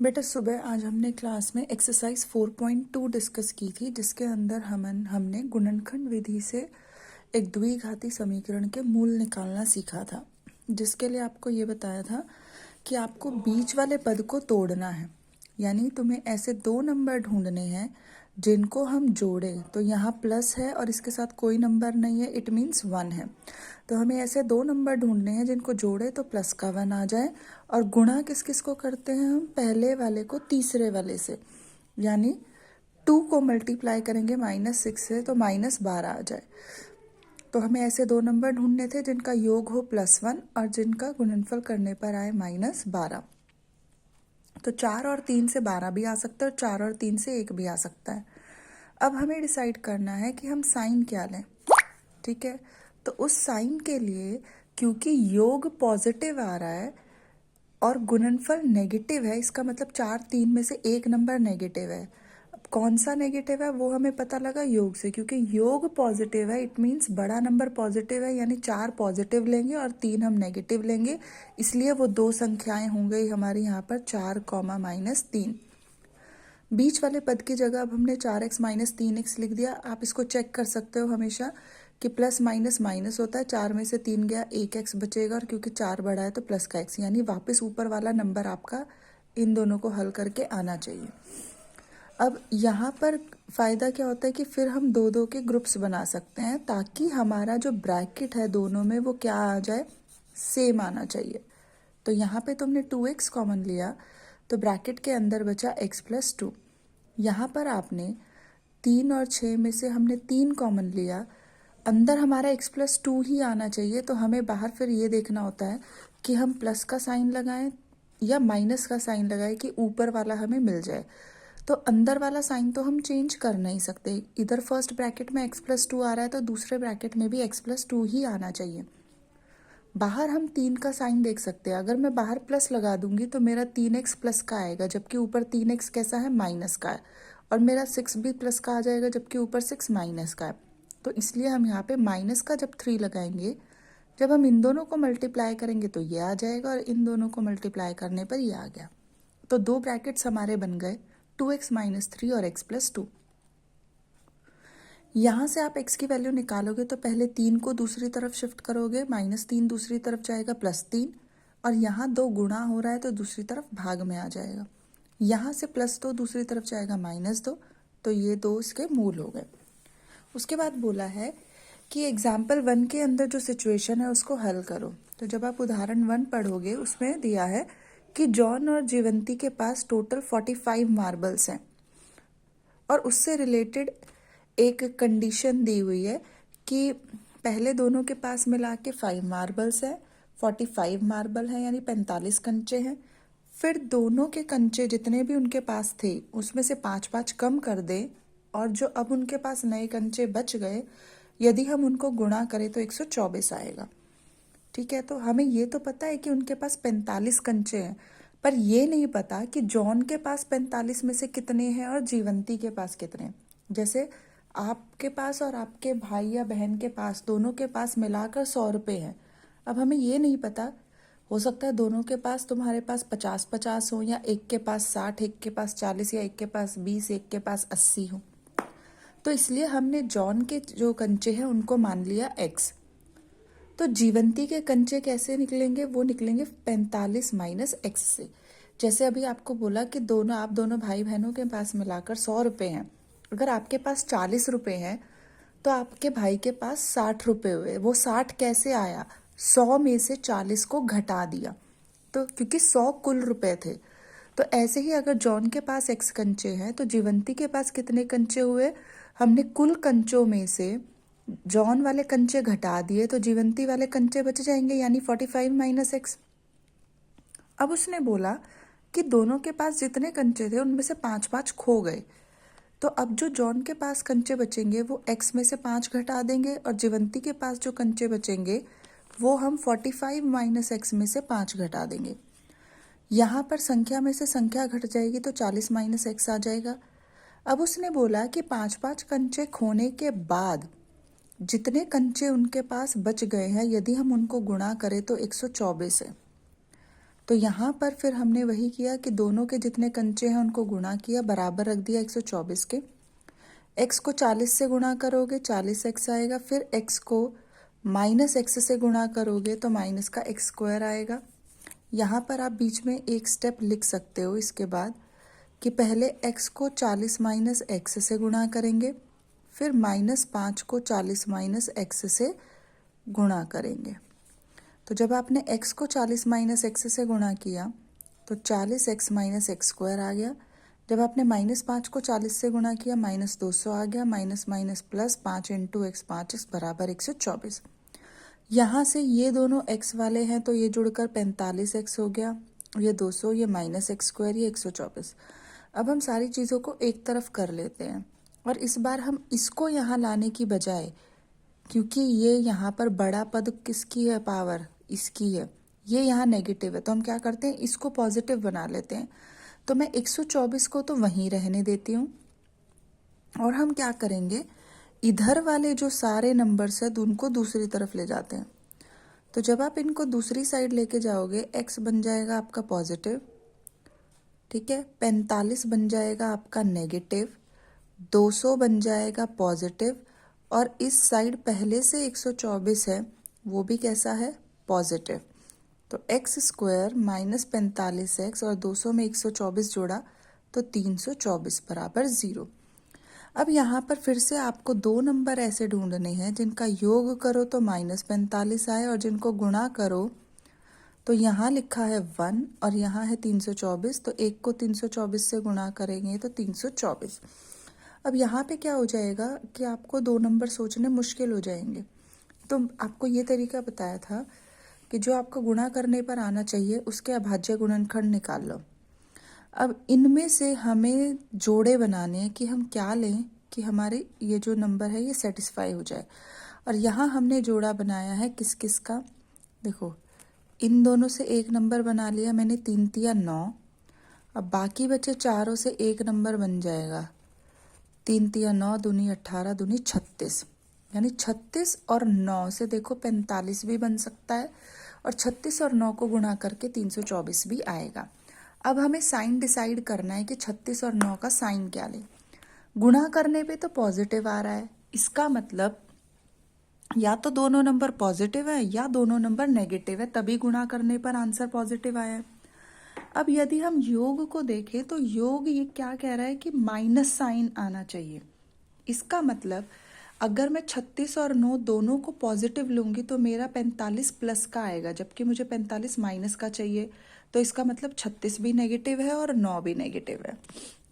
बेटा सुबह आज हमने क्लास में एक्सरसाइज 4.2 डिस्कस की थी, जिसके अंदर हमने गुणनखंड विधि से एक द्विघाती समीकरण के मूल निकालना सीखा था। जिसके लिए आपको ये बताया था कि आपको बीच वाले पद को तोड़ना है, यानी तुम्हें ऐसे दो नंबर ढूंढने हैं जिनको हम जोड़े तो यहाँ प्लस है और इसके साथ कोई नंबर नहीं है, इट मीन्स 1 है। तो हमें ऐसे दो नंबर ढूंढने हैं जिनको जोड़े तो प्लस का 1 आ जाए, और गुणा किस किस को करते हैं हम, पहले वाले को तीसरे वाले से, यानी 2 को मल्टीप्लाई करेंगे -6 से तो -12 आ जाए। तो हमें ऐसे दो नंबर ढूंढने थे जिनका योग हो +1 और जिनका गुणनफल करने पर आए -12। तो 4 और 3 से 12 भी आ सकता है और 4 और 3 से 1 भी आ सकता है। अब हमें डिसाइड करना है कि हम साइन क्या लें। ठीक है, तो उस साइन के लिए क्योंकि योग पॉजिटिव आ रहा है और गुणनफल नेगेटिव है, इसका मतलब 4 3 में से एक नंबर नेगेटिव है। अब कौन सा नेगेटिव है वो हमें पता लगा योग से, क्योंकि योग पॉजिटिव है, इट मीन्स बड़ा नंबर पॉजिटिव है, यानी 4 पॉजिटिव लेंगे और 3 हम नेगेटिव लेंगे, इसलिए वो दो संख्याएं हो गई हमारी यहाँ पर 4, -3। बीच वाले पद की जगह अब हमने 4x - 3x लिख दिया। आप इसको चेक कर सकते हो हमेशा कि प्लस माइनस माइनस होता है, 4 में से 3 गया, 1x बचेगा, और क्योंकि 4 बड़ा है तो प्लस का x, यानी वापस ऊपर वाला नंबर आपका इन दोनों को हल करके आना चाहिए। अब यहाँ पर फ़ायदा क्या होता है कि फिर हम दो दो के ग्रुप्स बना सकते हैं, ताकि हमारा जो ब्रैकेट है दोनों में वो क्या आ जाए, सेम आना चाहिए। तो यहाँ पे तुमने 2x कॉमन लिया तो ब्रैकेट के अंदर बचा x + 2। यहाँ पर आपने 3 और 6 में से हमने 3 कॉमन लिया, अंदर हमारा x + 2 ही आना चाहिए। तो हमें बाहर फिर ये देखना होता है कि हम प्लस का साइन लगाएं या माइनस का साइन लगाएं कि ऊपर वाला हमें मिल जाए। तो अंदर वाला साइन तो हम चेंज कर नहीं सकते, इधर फर्स्ट ब्रैकेट में x + 2 आ रहा है तो दूसरे ब्रैकेट में भी x + 2 ही आना चाहिए। बाहर हम 3 का साइन देख सकते हैं, अगर मैं बाहर प्लस लगा दूंगी तो मेरा 3x प्लस का आएगा, जबकि ऊपर 3x कैसा है, माइनस का है, और मेरा 6 भी प्लस का आ जाएगा जबकि ऊपर 6 माइनस का है। तो इसलिए हम यहाँ पे माइनस का जब 3 लगाएंगे, जब हम इन दोनों को मल्टीप्लाई करेंगे तो ये आ जाएगा, और इन दोनों को मल्टीप्लाई करने पर ये आ गया। तो दो ब्रैकेट्स हमारे बन गए, 2x - 3 और x + 2। यहाँ से आप x की वैल्यू निकालोगे तो पहले 3 को दूसरी तरफ शिफ्ट करोगे, -3 दूसरी तरफ जाएगा +3, और यहाँ 2 गुणा हो रहा है तो दूसरी तरफ भाग में आ जाएगा। यहाँ से +2 दूसरी तरफ जाएगा -2, तो ये दो इसके मूल हो गए। उसके बाद बोला है कि एग्जाम्पल 1 के अंदर जो सिचुएशन है उसको हल करो। तो जब आप उदाहरण 1 पढ़ोगे उसमें दिया है कि जॉन और जीवंती के पास टोटल 45 मार्बल्स हैं, और उससे रिलेटेड एक कंडीशन दी हुई है कि पहले दोनों के पास मिला के 5 मार्बल्स है, 45 मार्बल है, यानी 45 कंचे हैं। फिर दोनों के कंचे जितने भी उनके पास थे उसमें से 5-5 कम कर दे, और जो अब उनके पास नए कंचे बच गए, यदि हम उनको गुणा करें तो 124 आएगा। ठीक है, तो हमें ये तो पता है कि उनके पास 45 कंचे हैं, पर ये नहीं पता कि जॉन के पास 45 में से कितने हैं और जीवंती के पास कितने हैं। जैसे आपके पास और आपके भाई या बहन के पास, दोनों के पास मिलाकर 100 रुपये हैं। अब हमें ये नहीं पता, हो सकता है दोनों के पास, तुम्हारे पास 50-50 हो, या एक के पास 60, एक के पास 40, या एक के पास 20, एक के पास 80 हो। तो इसलिए हमने जॉन के जो कंचे हैं उनको मान लिया x। तो जीवंती के कंचे कैसे निकलेंगे, वो निकलेंगे 45 - x से। जैसे अभी आपको बोला कि आप दोनों भाई बहनों के पास मिलाकर 100 रुपये हैं, अगर आपके पास 40 रुपये हैं तो आपके भाई के पास 60 रुपये हुए। वो 60 कैसे आया, 100 में से 40 को घटा दिया, तो क्योंकि 100 कुल रुपए थे। तो ऐसे ही अगर जॉन के पास x कंचे हैं तो जीवंती के पास कितने कंचे हुए, हमने कुल कंचों में से जॉन वाले कंचे घटा दिए तो जीवंती वाले कंचे बच जाएंगे, यानी 45 - x। अब उसने बोला कि दोनों के पास जितने कंचे थे उनमें से 5-5 खो गए, तो अब जो जॉन के पास कंचे बचेंगे वो x में से 5 घटा देंगे, और जीवंती के पास जो कंचे बचेंगे वो हम 45 - x में से 5 घटा देंगे। यहाँ पर संख्या में से संख्या घट जाएगी तो 40 - x आ जाएगा। अब उसने बोला कि 5-5 कंचे खोने के बाद जितने कंचे उनके पास बच गए हैं, यदि हम उनको गुणा करें तो 124 है। तो यहाँ पर फिर हमने वही किया कि दोनों के जितने कंचे हैं उनको गुणा किया, बराबर रख दिया 124 के। x को 40 से गुणा करोगे 40x आएगा, फिर x को माइनस एक्स से गुणा करोगे तो माइनस का एक्स स्क्वायर आएगा। यहाँ पर आप बीच में एक स्टेप लिख सकते हो इसके बाद कि पहले x को 40 माइनस एक्स से गुणा करेंगे, फिर -5 को 40 माइनस एक्स से गुणा करेंगे। तो जब आपने x को 40 माइनस एक्स से गुणा किया तो 40x माइनस एक्स स्क्वायर आ गया। जब आपने -5 को 40 से गुणा किया -200 आ गया, minus minus plus 5 into x 5x बराबर 124। यहाँ से ये दोनों x वाले हैं तो ये जुड़कर 45x हो गया, ये 200, ये माइनस एक्स स्क्वायर, ये 124। अब हम सारी चीज़ों को एक तरफ कर लेते हैं और इस बार हम इसको यहाँ लाने की बजाय, क्योंकि ये यहाँ पर बड़ा पद किसकी है, पावर इसकी है, ये यहाँ नेगेटिव है, तो हम क्या करते हैं इसको पॉजिटिव बना लेते हैं। तो मैं 124 को तो वहीं रहने देती हूँ और हम क्या करेंगे, इधर वाले जो सारे नंबर्स हैं उनको दूसरी तरफ ले जाते हैं। तो जब आप इनको दूसरी साइड लेके जाओगे x बन जाएगा आपका पॉजिटिव, ठीक है, 45 बन जाएगा आपका नेगेटिव, 200 बन जाएगा पॉजिटिव, और इस साइड पहले से 124 है वो भी कैसा है, पॉजिटिव। तो एक्स स्क्वायर माइनस 45x और 200 में 124 जोड़ा तो 324 बराबर 0। अब यहाँ पर फिर से आपको दो नंबर ऐसे ढूंढने हैं जिनका योग करो तो -45 आए और जिनको गुणा करो तो यहाँ लिखा है 1 और यहाँ है 324, तो एक को 324 से गुणा करेंगे तो 324। अब यहाँ पे क्या हो जाएगा कि आपको दो नंबर सोचने मुश्किल हो जाएंगे। तो आपको ये तरीका बताया था कि जो आपको गुणा करने पर आना चाहिए उसके अभाज्य गुणनखंड निकाल लो। अब इनमें से हमें जोड़े बनाने हैं कि हम क्या लें कि हमारे ये जो नंबर है ये सेटिस्फाई हो जाए। और यहाँ हमने जोड़ा बनाया है किस किस का, देखो इन दोनों से एक नंबर बना लिया मैंने, 3 तिया 9। अब बाकी बचे चारों से एक नंबर बन जाएगा, 3 तिया 9 दूनी 18 दूनी 36, यानी 36 और 9 से देखो 45 भी बन सकता है और 36 और 9 को गुणा करके 324 भी आएगा। अब हमें साइन डिसाइड करना है कि 36 और 9 का साइन क्या लें। गुणा करने पे तो पॉजिटिव आ रहा है, इसका मतलब या तो दोनों नंबर पॉजिटिव है या दोनों नंबर नेगेटिव है, तभी गुणा करने पर आंसर पॉजिटिव आया है। अब यदि हम योग को देखें तो योग ये क्या कह रहा है कि माइनस साइन आना चाहिए। इसका मतलब अगर मैं 36 और 9 दोनों को पॉजिटिव लूँगी तो मेरा 45 प्लस का आएगा, जबकि मुझे 45 माइनस का चाहिए। तो इसका मतलब 36 भी नेगेटिव है और 9 भी नेगेटिव है।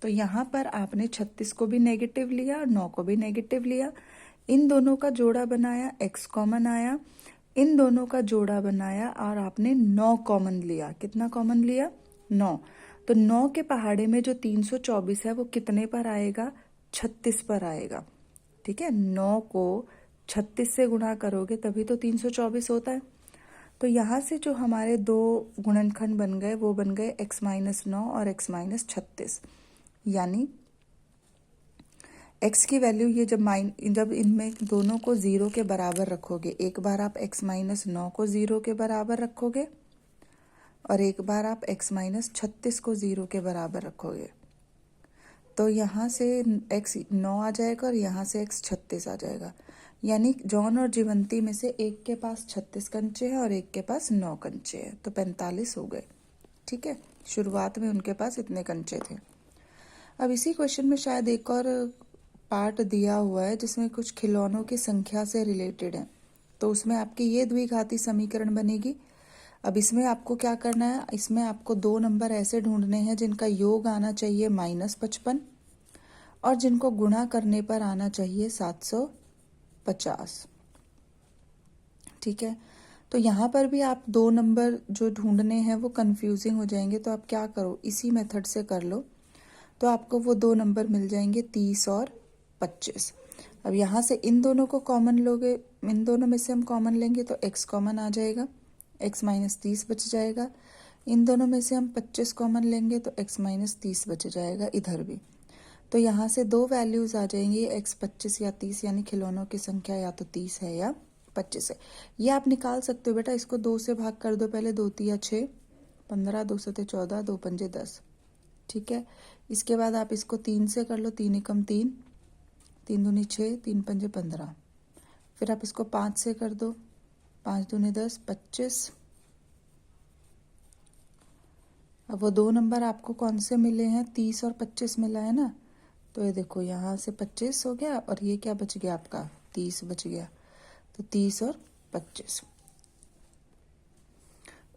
तो यहाँ पर आपने 36 को भी नेगेटिव लिया और 9 को भी नेगेटिव लिया, इन दोनों का जोड़ा बनाया, x कॉमन आया, इन दोनों का जोड़ा बनाया और आपने 9 कॉमन लिया। कितना कॉमन लिया, 9। तो 9 के पहाड़े में जो 324 है वो कितने पर आएगा, 36 पर आएगा। ठीक है, 9 को 36 से गुणा करोगे तभी तो 324 होता है। तो यहाँ से जो हमारे दो गुणनखंड बन गए वो बन गए x माइनस 9 और x माइनस 36, यानी x की वैल्यू ये जब इनमें दोनों को 0 के बराबर रखोगे, एक बार आप x माइनस 9 को 0 के बराबर रखोगे और एक बार आप x माइनस 36 को 0 के बराबर रखोगे, तो यहाँ से x 9 आ जाएगा और यहाँ से x 36 आ जाएगा। यानी जॉन और जीवंती में से एक के पास 36 कंचे हैं और एक के पास 9 कंचे हैं, तो 45 हो गए। ठीक है, शुरुआत में उनके पास इतने कंचे थे। अब इसी क्वेश्चन में शायद एक और पार्ट दिया हुआ है जिसमें कुछ खिलौनों की संख्या से रिलेटेड है, तो उसमें आपकी ये द्विघाती समीकरण बनेगी। अब इसमें आपको क्या करना है, इसमें आपको दो नंबर ऐसे ढूंढने हैं जिनका योग आना चाहिए -55 और जिनको गुणा करने पर आना चाहिए 750। ठीक है, तो यहाँ पर भी आप दो नंबर जो ढूंढने हैं वो कंफ्यूजिंग हो जाएंगे, तो आप क्या करो, इसी मेथड से कर लो, तो आपको वो दो नंबर मिल जाएंगे 30 और 25। अब यहाँ से इन दोनों को कॉमन लोगे, इन दोनों में से हम कॉमन लेंगे तो x कॉमन आ जाएगा, x माइनस 30 बच जाएगा। इन दोनों में से हम 25 कॉमन लेंगे तो x माइनस 30 बच जाएगा इधर भी। तो यहाँ से दो वैल्यूज आ जाएंगी, x 25 या 30, यानी खिलौनों की संख्या या तो 30 है या 25 है। ये आप निकाल सकते हो बेटा, इसको 2 से भाग कर दो पहले, 2 तिया 6 15, 2 सते 14, 2 पंजे 10। ठीक है, इसके बाद आप इसको 3 से कर लो, 3 एकम 3, 3 दूनी 6, 3 पंजे 15। फिर आप इसको 5 से कर दो, 5 दूनी 10, 25। अब वो दो नंबर आपको कौन से मिले हैं, 30 और 25 मिला है ना, तो ये देखो यहाँ से 25 हो गया और ये क्या बच गया आपका, 30 बच गया। तो 30 और 25।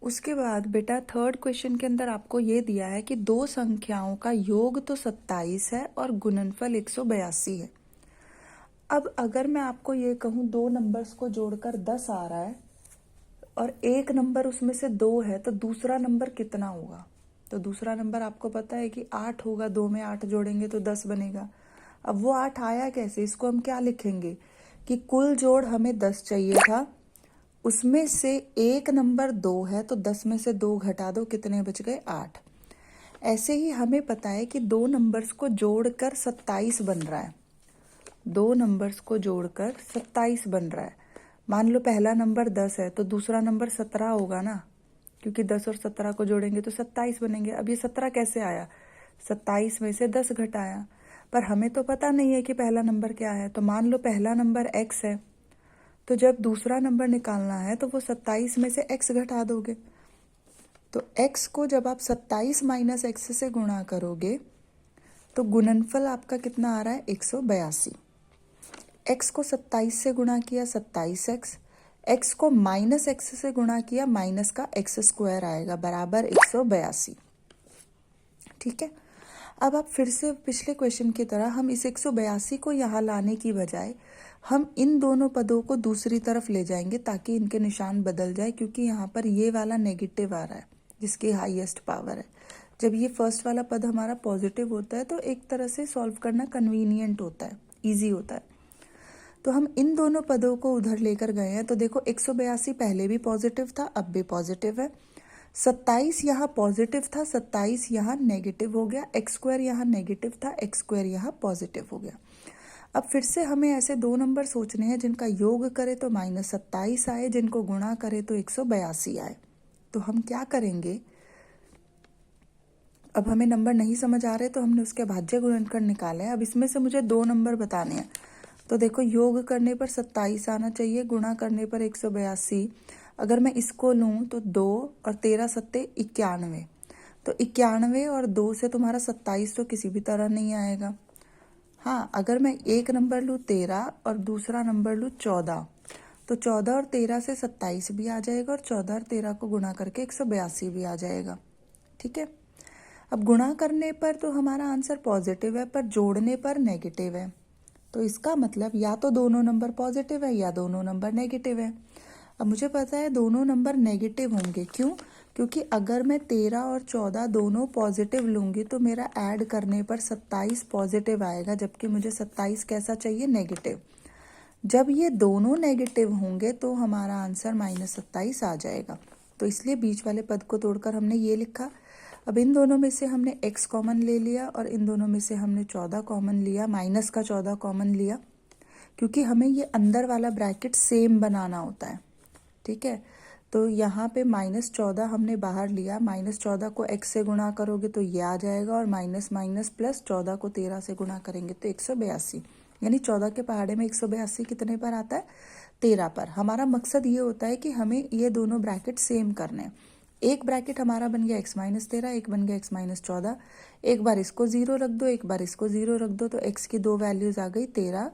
उसके बाद बेटा थर्ड क्वेश्चन के अंदर आपको ये दिया है कि दो संख्याओं का योग तो 27 है और गुणनफल 182 है। अब अगर मैं आपको ये कहूँ दो नंबर्स को जोड़कर 10 आ रहा है और एक नंबर उसमें से 2 है, तो दूसरा नंबर कितना होगा? तो दूसरा नंबर आपको पता है कि 8 होगा, 2 में 8 जोड़ेंगे तो 10 बनेगा। अब वो 8 आया कैसे, इसको हम क्या लिखेंगे कि कुल जोड़ हमें 10 चाहिए था, उसमें से एक नंबर 2 है तो 10 में से 2 घटा दो, कितने बच गए, 8। ऐसे ही हमें पता है कि दो नंबर्स को जोड़कर 27 बन रहा है, दो नंबर्स को जोड़कर 27 बन रहा है। मान लो पहला नंबर 10 है तो दूसरा नंबर 17 होगा ना, क्योंकि 10 और 17 को जोड़ेंगे तो 27 बनेंगे। अब ये 17 कैसे आया, 27 में से 10 घटाया, पर हमें तो पता नहीं है कि पहला नंबर क्या है। तो मान लो पहला नंबर x है, तो जब दूसरा नंबर निकालना है तो वो 27 में से x घटा दोगे। तो x को जब आप 27 माइनस x से गुणा करोगे तो गुणनफल आपका कितना आ रहा है, 182। x को 27 से गुणा किया 27x, x को माइनस x से गुणा किया माइनस का x स्क्वायर आएगा बराबर 182। ठीक है, अब आप फिर से पिछले क्वेश्चन की तरह हम इस 182 को यहाँ लाने की बजाय हम इन दोनों पदों को दूसरी तरफ ले जाएंगे ताकि इनके निशान बदल जाए, क्योंकि यहाँ पर ये वाला नेगेटिव आ रहा है जिसकी हाईएस्ट पावर है। जब ये फर्स्ट वाला पद हमारा पॉजिटिव होता है तो एक तरह से सॉल्व करना कन्वीनियंट होता है, ईजी होता है। तो हम इन दोनों पदों को उधर लेकर गए हैं। तो देखो 182 पहले भी पॉजिटिव था, अब भी पॉजिटिव है। 27 यहाँ पॉजिटिव था, 27 यहाँ नेगेटिव हो गया, एक्स स्क्वायर यहाँ नेगेटिव था, एक्स स्क्वायर यहाँ पॉजिटिव हो गया। अब फिर से हमें ऐसे दो नंबर सोचने हैं जिनका योग करे तो -27 आए, जिनको गुणा करे तो 182 आए। तो हम क्या करेंगे, अब हमें नंबर नहीं समझ आ रहे तो हमने उसके भाज्य गुणनखंड निकाले हैं। अब इसमें से मुझे दो नंबर बताने हैं। तो देखो योग करने पर 27 आना चाहिए, गुणा करने पर 182। अगर मैं इसको लूँ तो 2 और 13 सत्ते 91, तो 91 और 2 से तुम्हारा 27 तो किसी भी तरह नहीं आएगा। हाँ, अगर मैं एक नंबर लूँ 13 और दूसरा नंबर लूँ 14, तो 14 और 13 से 27 भी आ जाएगा और 14 और 13 को गुणा करके 182 भी आ जाएगा। ठीक है, अब गुणा करने पर तो हमारा आंसर पॉजिटिव है, पर जोड़ने पर नेगेटिव है। तो इसका मतलब या तो दोनों नंबर पॉजिटिव है या दोनों नंबर नेगेटिव है। अब मुझे पता है दोनों नंबर नेगेटिव होंगे, क्यों? क्योंकि अगर मैं 13 और 14 दोनों पॉजिटिव लूँगी तो मेरा ऐड करने पर 27 पॉजिटिव आएगा, जबकि मुझे 27 कैसा चाहिए, नेगेटिव। जब ये दोनों नेगेटिव होंगे तो हमारा आंसर -27 आ जाएगा। तो इसलिए बीच वाले पद को तोड़कर हमने ये लिखा। अब इन दोनों में से हमने x कॉमन ले लिया और इन दोनों में से हमने 14 कॉमन लिया, माइनस का 14 कॉमन लिया, क्योंकि हमें ये अंदर वाला ब्रैकेट सेम बनाना होता है। ठीक है, तो यहाँ पे -14 हमने बाहर लिया, -14 को x से गुणा करोगे तो ये आ जाएगा और माइनस माइनस प्लस 14 को 13 से गुणा करेंगे तो 182, यानी 14 के पहाड़े में 182 कितने पर आता है, 13 पर। हमारा मकसद ये होता है कि हमें ये दोनों ब्रैकेट सेम करने हैं। एक ब्रैकेट हमारा बन गया x-13, एक बन गया x-14। एक बार इसको 0 रख दो, एक बार इसको 0 रख दो, तो x की दो वैल्यूज आ गई 13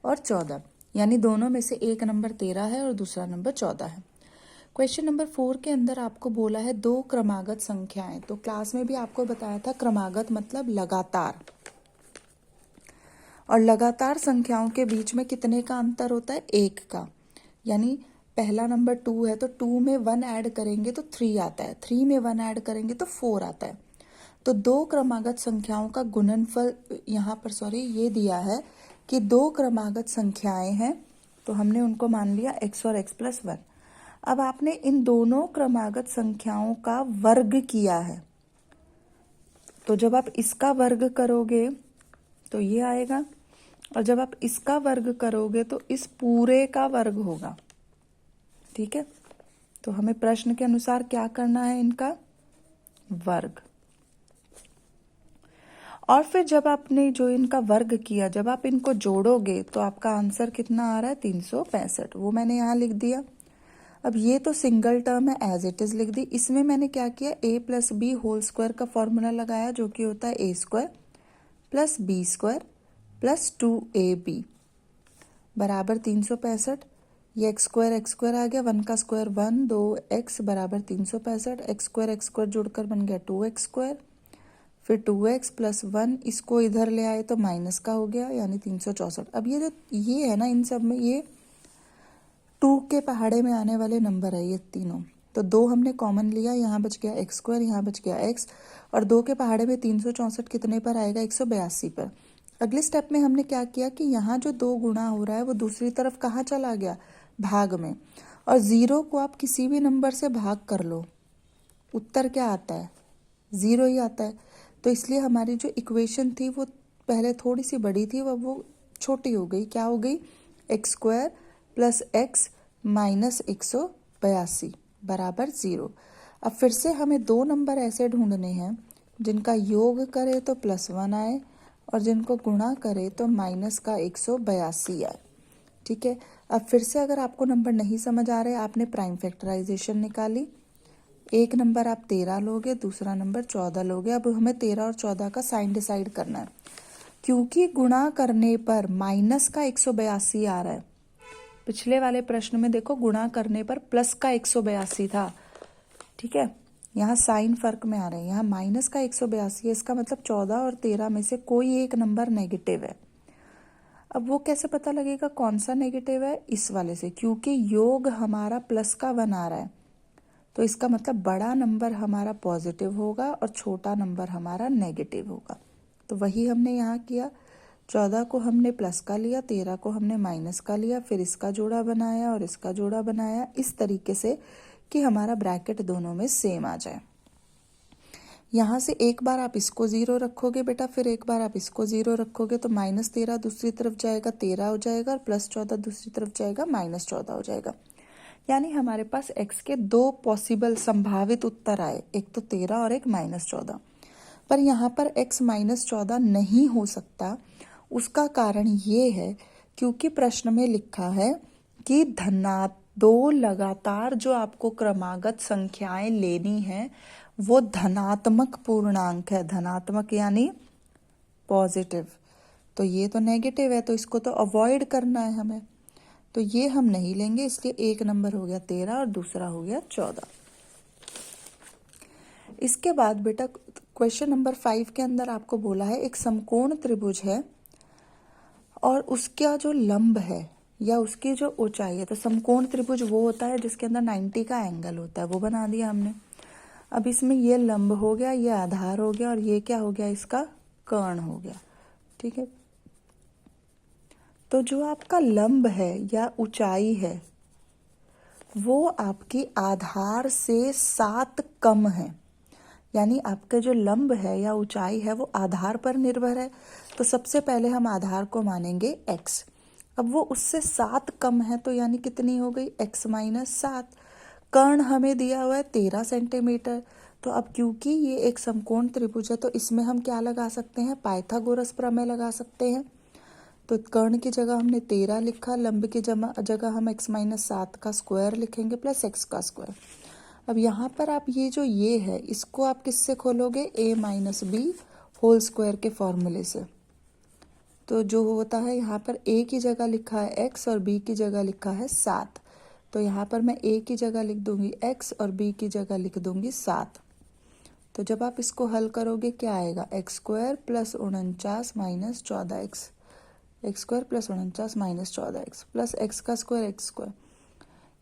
और 14, यानी दोनों में से एक नंबर 13 है और दूसरा नंबर 14 है। क्वेश्चन नंबर 4 के अंदर आपको बोला है दो क्रमागत संख्याएं। तो क्लास में भी आपको बताया था क्रमागत मतलब लगातार, और लगातार संख्याओं के बीच में कितने का अंतर होता है, 1 का। यानी पहला नंबर 2 है तो 2 में 1 ऐड करेंगे तो 3 आता है, 3 में 1 ऐड करेंगे तो 4 आता है। तो दो क्रमागत संख्याओं का गुणनफल यहाँ पर ये दिया है कि दो क्रमागत संख्याएं हैं, तो हमने उनको मान लिया x और x+1। अब आपने इन दोनों क्रमागत संख्याओं का वर्ग किया है, तो जब आप इसका वर्ग करोगे तो ये आएगा, और जब आप इसका वर्ग करोगे तो इस पूरे का वर्ग होगा। ठीक है, तो हमें प्रश्न के अनुसार क्या करना है, इनका वर्ग। और फिर जब आपने जो इनका वर्ग किया, जब आप इनको जोड़ोगे तो आपका आंसर कितना आ रहा है 365, वो मैंने यहाँ लिख दिया। अब ये तो सिंगल टर्म है, एज इट इज लिख दी। इसमें मैंने क्या किया, a plus B whole square का फॉर्मूला लगाया, जो कि होता है a square plus B square plus 2ab बराबर 365। ये एक्स स्क्वायर आ गया, 1 का स्क्वायर 1, 2x बराबर 365, एक्स स्क्वायर जुड़कर बन गया 2x स्क्वायर, फिर 2x प्लस 1, इसको इधर ले आए तो माइनस का हो गया, यानी 364। अब ये जो ये है ना, इन सब में ये 2 के पहाड़े में आने वाले नंबर है ये तीनों। तो 2 हमने कॉमन लिया, यहाँ बच गया एक्स स्क्वायर, यहाँ बच गया x, और 2 के पहाड़े में 364 कितने पर आएगा, 182 पर। अगले स्टेप में हमने क्या किया कि यहाँ जो 2 गुणा हो रहा है वो दूसरी तरफ कहाँ चला गया, भाग में, और 0 को आप किसी भी नंबर से भाग कर लो, उत्तर क्या आता है, 0 ही आता है। तो इसलिए हमारी जो इक्वेशन थी वो पहले थोड़ी सी बड़ी थी, वो छोटी हो गई। क्या हो गई, x square plus x minus 182 बराबर 0। अब फिर से हमें 2 नंबर ऐसे ढूंढने हैं जिनका योग करे तो +1 आए और जिनको गुणा करे तो माइनस का 182 आए। ठीक है, अब फिर से अगर आपको नंबर नहीं समझ आ रहे, आपने प्राइम फैक्टराइजेशन निकाली, एक नंबर आप 13 लोगे, दूसरा नंबर 14 लोगे। अब हमें 13 और 14 का साइन डिसाइड करना है, क्योंकि गुणा करने पर माइनस का 182 आ रहा है। पिछले वाले प्रश्न में देखो गुणा करने पर प्लस का 182 था, ठीक है, यहाँ साइन फर्क में आ रहे हैं, यहाँ माइनस का 182 है, इसका मतलब 14 और 13 में से कोई एक नंबर नेगेटिव है। अब वो कैसे पता लगेगा कौन सा नेगेटिव है, इस वाले से, क्योंकि योग हमारा प्लस का 1 आ रहा है, तो इसका मतलब बड़ा नंबर हमारा पॉजिटिव होगा और छोटा नंबर हमारा नेगेटिव होगा। तो वही हमने यहाँ किया, 14 को हमने प्लस का लिया, 13 को हमने माइनस का लिया, फिर इसका जोड़ा बनाया और इसका जोड़ा बनाया, इस तरीके से कि हमारा ब्रैकेट दोनों में सेम आ जाए। यहाँ से एक बार आप इसको 0 रखोगे बेटा, फिर एक बार आप इसको 0 रखोगे, तो -13 दूसरी तरफ जाएगा 13 हो जाएगा, और +14 दूसरी तरफ जाएगा -14 हो जाएगा। यानी हमारे पास x के 2 पॉसिबल संभावित उत्तर आए, एक तो 13 और एक -14। पर यहाँ पर x -14 नहीं हो सकता। उसका कारण ये है क्योंकि प्रश्न में लिखा है कि दो लगातार जो आपको क्रमागत संख्याएं लेनी है वो धनात्मक पूर्णांक है, धनात्मक यानी पॉजिटिव। तो ये तो नेगेटिव है, तो इसको तो अवॉइड करना है हमें, तो ये हम नहीं लेंगे। इसलिए एक नंबर हो गया 13 और दूसरा हो गया 14। इसके बाद बेटा क्वेश्चन नंबर 5 के अंदर आपको बोला है एक समकोण त्रिभुज है और उसका जो लंब है या उसकी जो ऊंचाई है, तो समकोण त्रिभुज वो होता है जिसके अंदर 90 का एंगल होता है, वो बना दिया हमने। अब इसमें ये लंब हो गया, ये आधार हो गया, और ये क्या हो गया, इसका कर्ण हो गया। ठीक है, तो जो आपका लंब है या ऊंचाई है वो आपकी आधार से 7 कम है, यानी आपका जो लंब है या ऊंचाई है वो आधार पर निर्भर है। तो सबसे पहले हम आधार को मानेंगे x। अब वो उससे 7 कम है, तो यानी कितनी हो गई, x - 7। कर्ण हमें दिया हुआ है 13 सेंटीमीटर। तो अब क्योंकि ये एक समकोण त्रिभुज है तो इसमें हम क्या लगा सकते हैं, पाइथागोरस प्रमेय लगा सकते हैं। तो कर्ण की जगह हमने 13 लिखा, लंब की जगह हम x - 7 का स्क्वायर लिखेंगे प्लस x का स्क्वायर। अब यहाँ पर आप ये है इसको आप किससे खोलोगे, a - b होल स्क्वायर के फॉर्मूले से। तो जो होता है यहाँ पर a की जगह लिखा है x और b की जगह लिखा है 7, तो यहाँ पर मैं a की जगह लिख दूंगी x और b की जगह लिख दूंगी 7। तो जब आप इसको हल करोगे क्या आएगा, x² plus 49 minus 14x, x² plus 49 minus 14x plus x का स्क्वायर x स्क्वायर।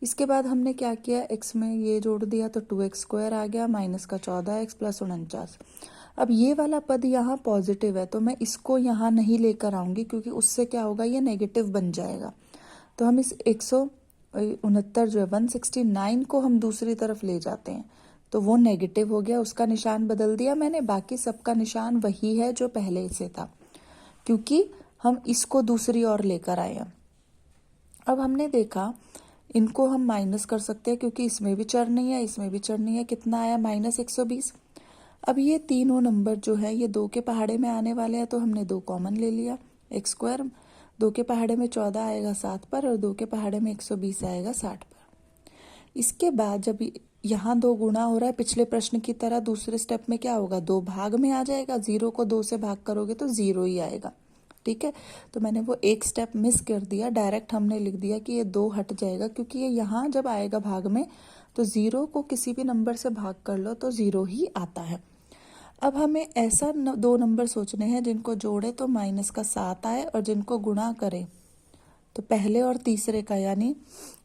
इसके बाद हमने क्या किया, x में ये जोड़ दिया तो 2x² आ गया माइनस का 14x प्लस 49। अब ये वाला पद यहाँ पॉजिटिव है तो मैं इसको यहाँ नहीं लेकर आऊंगी, क्योंकि उससे क्या होगा, ये नेगेटिव बन जाएगा। तो हम इस 169 जो है 169 को हम दूसरी तरफ ले जाते हैं, तो वो नेगेटिव हो गया, उसका निशान बदल दिया मैंने, बाकी सबका निशान वही है जो पहले से था, क्योंकि हम इसको दूसरी ओर लेकर आए हैं। अब हमने देखा इनको हम माइनस कर सकते हैं, क्योंकि इसमें भी चर नहीं है, इसमें भी चर नहीं है। कितना आया, -120। अब ये तीनों नंबर जो है ये 2 के पहाड़े में आने वाले हैं, तो हमने 2 कॉमन ले लिया। एक्स स्क्वायर 2 के पहाड़े में 14 आएगा 7 पर, और 2 के पहाड़े में 120 आएगा 60 पर। इसके बाद जब यहाँ 2 गुणा हो रहा है पिछले प्रश्न की तरह, दूसरे स्टेप में क्या होगा, 2 भाग में आ जाएगा। 0 को 2 से भाग करोगे तो 0 ही आएगा। ठीक है, तो मैंने वो एक स्टेप मिस कर दिया, डायरेक्ट हमने लिख दिया कि ये 2 हट जाएगा, क्योंकि ये यहाँ जब आएगा भाग में तो 0 को किसी भी नंबर से भाग कर लो तो 0 ही आता है। अब हमें ऐसा 2 नंबर सोचने हैं जिनको जोड़े तो माइनस का 7 आए, और जिनको गुणा करे तो पहले और तीसरे का, यानी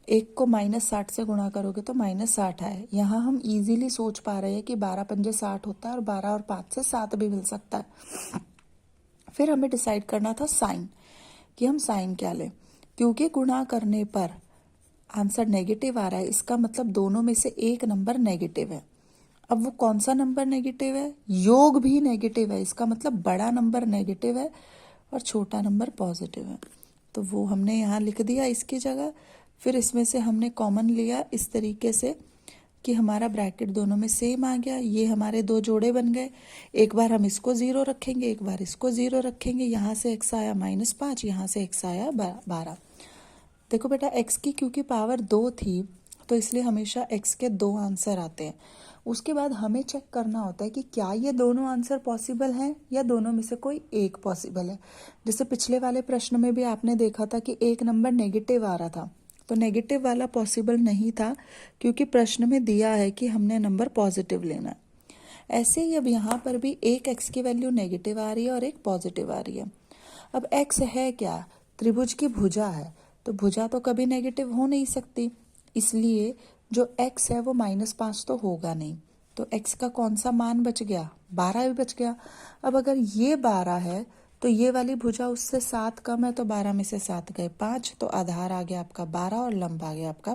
एक को -60 से गुणा करोगे तो -60 आए। यहाँ हम इजीली सोच पा रहे हैं कि 12 पंजे 60 होता है, और 12 और 5 से 7 भी मिल सकता है। फिर हमें डिसाइड करना था साइन, कि हम साइन क्या लें, क्योंकि गुणा करने पर आंसर नेगेटिव आ रहा है, इसका मतलब दोनों में से एक नंबर नेगेटिव है। अब वो कौन सा नंबर नेगेटिव है, योग भी नेगेटिव है, इसका मतलब बड़ा नंबर नेगेटिव है और छोटा नंबर पॉजिटिव है। तो वो हमने यहाँ लिख दिया इसकी जगह। फिर इसमें से हमने कॉमन लिया इस तरीके से कि हमारा ब्रैकेट दोनों में सेम आ गया। ये हमारे 2 जोड़े बन गए। एक बार हम इसको 0 रखेंगे, एक बार इसको 0 रखेंगे। यहाँ से x आया -5, यहाँ से x आया 12। देखो बेटा, x की क्योंकि पावर 2 थी तो इसलिए हमेशा x के 2 आंसर आते हैं। उसके बाद हमें चेक करना होता है कि क्या ये दोनों आंसर पॉसिबल हैं या दोनों में से कोई एक पॉसिबल है। जैसे पिछले वाले प्रश्न में भी आपने देखा था कि एक नंबर नेगेटिव आ रहा था, तो नेगेटिव वाला पॉसिबल नहीं था, क्योंकि प्रश्न में दिया है कि हमने नंबर पॉजिटिव लेना है। ऐसे ही अब यहाँ पर भी एक x की वैल्यू नेगेटिव आ रही है और एक पॉजिटिव आ रही है। अब x है क्या, त्रिभुज की भुजा है, तो भुजा तो कभी नेगेटिव हो नहीं सकती, इसलिए जो x है वो -5 तो होगा नहीं। तो x का कौन सा मान बच गया, 12 भी बच गया। अब अगर ये 12 है तो ये वाली भुजा उससे 7 कम है, तो 12 में से 7 गए 5, तो आधार आ गया आपका 12 और लंब आ गया आपका